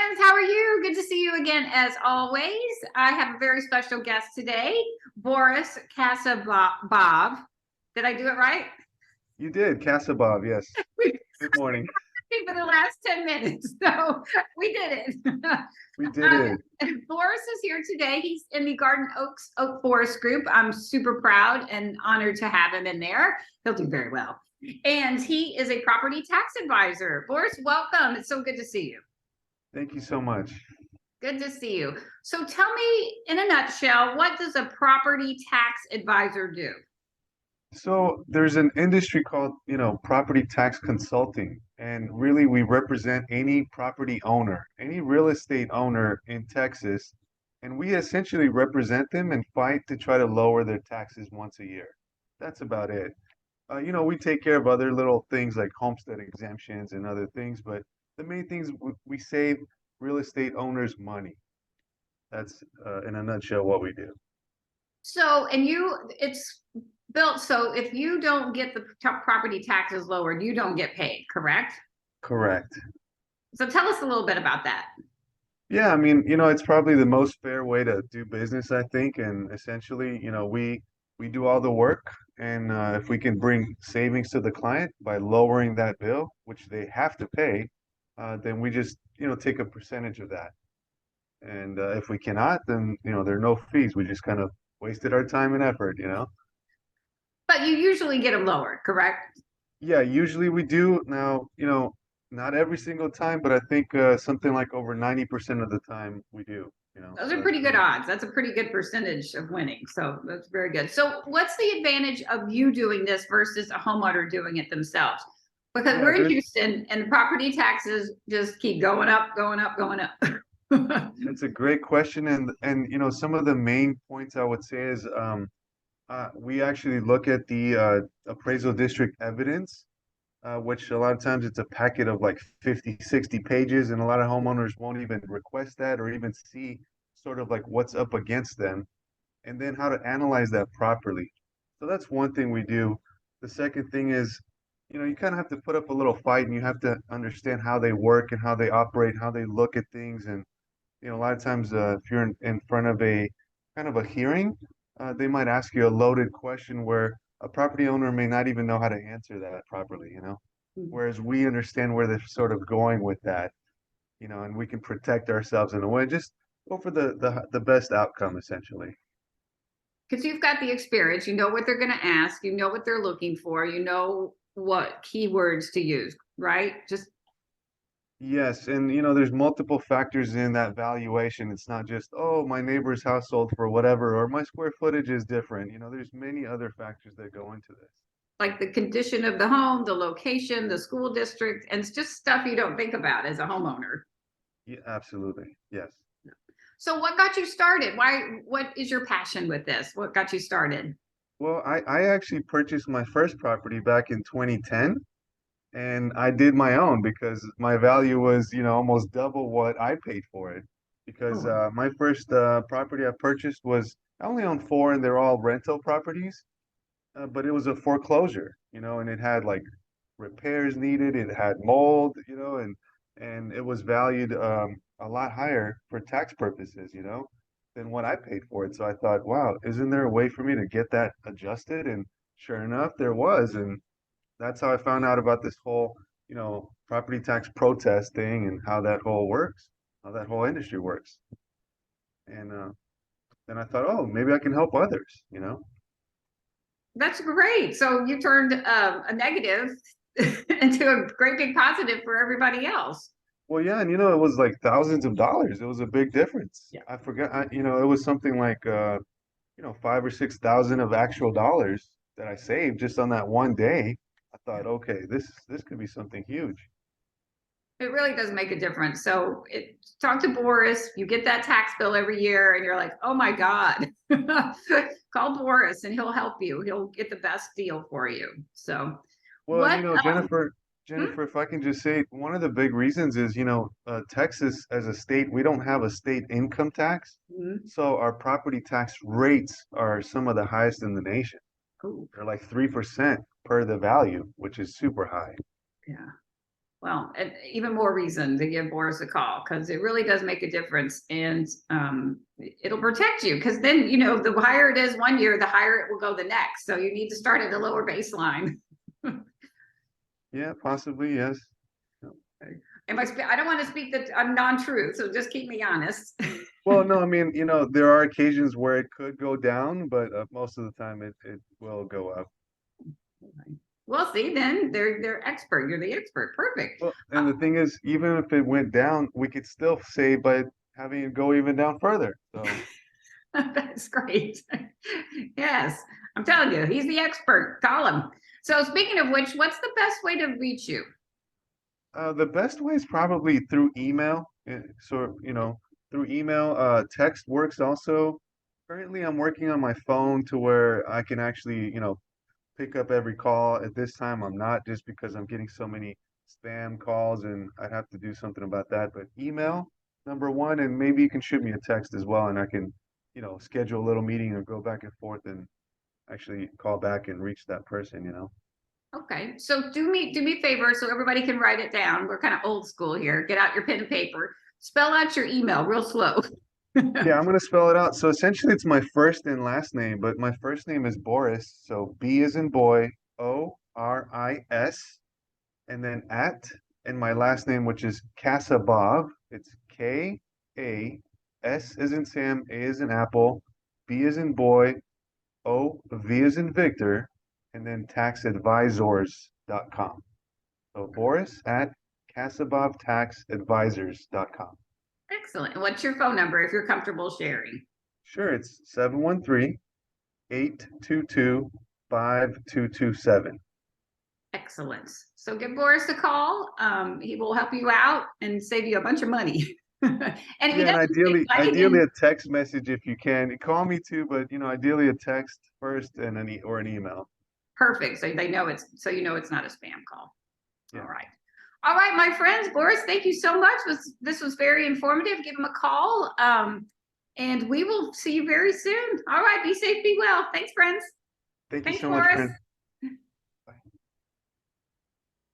friends. How are you? Good to see you again, as always. I have a very special guest today, Boris Kasabov. Did I do it right? You did, Kasabov, yes. We've Good morning. been for the last 10 minutes, so we did it. We did it. Boris is here today. He's in the Garden Oaks Oak Forest group. I'm super proud and honored to have him in there. He'll do very well. And he is a property tax advisor. Boris, welcome. It's so good to see you. Thank you so much. Good to see you. So tell me in a nutshell, what does a property tax advisor do? So there's an industry called, property tax consulting. And really we represent any property owner, any real estate owner in Texas. And we essentially represent them and fight to try to lower their taxes once a year. That's about it. We take care of other little things like homestead exemptions and other things, but the main things we save real estate owners money. That's in a nutshell what we do. So, and it's built so if you don't get the property taxes lowered, you don't get paid, correct? Correct. So tell us a little bit about that. Yeah, I mean, it's probably the most fair way to do business, I think. And essentially, we do all the work, and if we can bring savings to the client by lowering that bill, which they have to pay, then we just, take a percentage of that. And if we cannot, then, there are no fees. We just kind of wasted our time and effort. But you usually get them lowered, correct? Yeah, usually we do. Now, not every single time, but I think something like over 90% of the time we do. Those So are that's pretty good odds. That's a pretty good percentage of winning. So that's very good. So what's the advantage of you doing this versus a homeowner doing it themselves? Because yeah, we're in there's Houston and the property taxes just keep going up, going up, going up. it's a great question, and some of the main points I would say is we actually look at the appraisal district evidence, which a lot of times it's a packet of like 50, 60 pages, and a lot of homeowners won't even request that or even see sort of like what's up against them, and then how to analyze that properly. So that's one thing we do. The second thing is, you kind of have to put up a little fight and you have to understand how they work and how they operate, how they look at things. And, a lot of times, if you're in front of a kind of a hearing, they might ask you a loaded question where a property owner may not even know how to answer that properly. Whereas we understand where they're sort of going with that, and we can protect ourselves in a way, just go for the best outcome essentially. Because you've got the experience, you know what they're going to ask, you know what they're looking for, you know what keywords to use, right? Just Yes, and there's multiple factors in that valuation. It's not just, oh, my neighbor's house sold for whatever, or my square footage is different. There's many other factors that go into this. like the condition of the home, the location, the school district, and it's just stuff you don't think about as a homeowner. Yeah, absolutely. Yes. So what got you started? What is your passion with this? What got you started? Well, I actually purchased my first property back in 2010, and I did my own because my value was, almost double what I paid for it. Because Oh, my first property I purchased was, I only own four, and they're all rental properties. But it was a foreclosure, and it had like repairs needed. It had mold, and it was valued a lot higher for tax purposes, than what I paid for it. So I thought, wow, isn't there a way for me to get that adjusted? And sure enough, there was, and that's how I found out about this whole, property tax protest thing and how that whole works, how that whole industry works. And then I thought, oh, maybe I can help others. that's great. So you turned a negative into a great big positive for everybody else. Well, yeah, and it was like thousands of dollars. It was a big difference. Yeah. I forgot, it was something like 5 or 6 thousand of actual dollars that I saved just on that one day. I thought, okay, this could be something huge. It really does make a difference. So talk to Boris. You get that tax bill every year, and you're like, "Oh my God!" Call Boris, and he'll help you. He'll get the best deal for you. So, Well, and what? Hmm? Jennifer, if I can just say, one of the big reasons is, Texas as a state, we don't have a state income tax, Hmm. so our property tax rates are some of the highest in the nation. Cool. They're like 3% per the value, which is super high. Yeah. Well, and even more reason to give Boris a call because it really does make a difference, and it'll protect you because then the higher it is one year, the higher it will go the next. So you need to start at a lower baseline. Yeah, possibly, yes. I don't want to speak that I'm non-truth, so just keep me honest. Well, no, I mean, there are occasions where it could go down, but most of the time it will go up. Well, see, then they're expert. You're the expert. Perfect. Well, and the thing is, even if it went down, we could still save by having it go even down further. So That's great. Yes, I'm telling you, he's the expert. Call him. So speaking of which, what's the best way to reach you? the best way is probably through email. So, through email, text works also. Currently, I'm working on my phone to where I can actually, pick up every call. At this time, I'm not just because I'm getting so many spam calls and I'd have to do something about that. But email, number one, and maybe you can shoot me a text as well, and I can, schedule a little meeting or go back and forth and actually call back and reach that person. Okay, so do me a favor so everybody can write it down. We're kind of old school here. Get out your pen and paper. Spell out your email real slow. Yeah, I'm gonna spell it out. So essentially, it's my first and last name, but my first name is Boris. So B as in boy, Oris, and then and my last name, which is Kasabov. It's Kas as in Sam, A as in Apple, B as in boy, V as in Victor, and then taxadvisors.com. So Boris at kasabovtaxadvisors.com. Excellent. And what's your phone number if you're comfortable sharing? Sure, it's 713-822-5227. Excellent. So give Boris a call. He will help you out and save you a bunch of money. And if he Yeah, and doesn't ideally, like ideally a text message if you can. Call me too, but ideally a text first and or an email. perfect. So they know it's not a spam call. Yeah. All right. All right, my friends. Boris, thank you so much. This was very informative. Give him a call. And we will see you very soon. All right, be safe, be well. Thanks, friends. Thank you Thanks, so much, Boris. friend.